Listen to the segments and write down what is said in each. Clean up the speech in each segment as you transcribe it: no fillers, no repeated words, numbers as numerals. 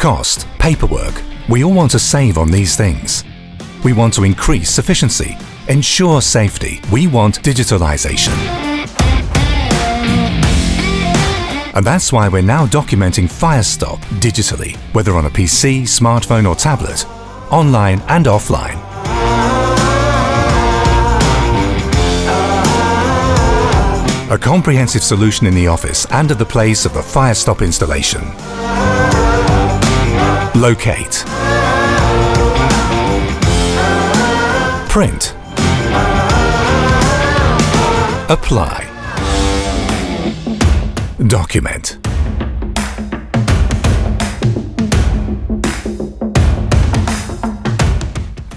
Cost, paperwork, we all want to save on these things. We want to increase efficiency, ensure safety. We want digitalization. And that's why we're now documenting FireStop digitally, whether on a PC, smartphone or tablet, online and offline. A comprehensive solution in the office and at the place of the FireStop installation. Locate. Print. Apply. Document.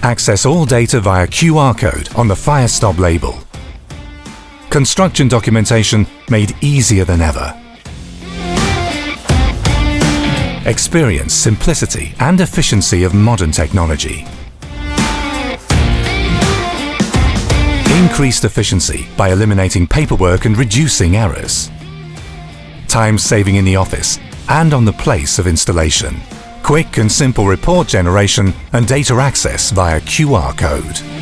Access all data via QR code on the FireStop label. Construction documentation made easier than ever. Experience simplicity and efficiency of modern technology. Increased efficiency by eliminating paperwork and reducing errors. Time saving in the office and on the place of installation. Quick and simple report generation and data access via QR code.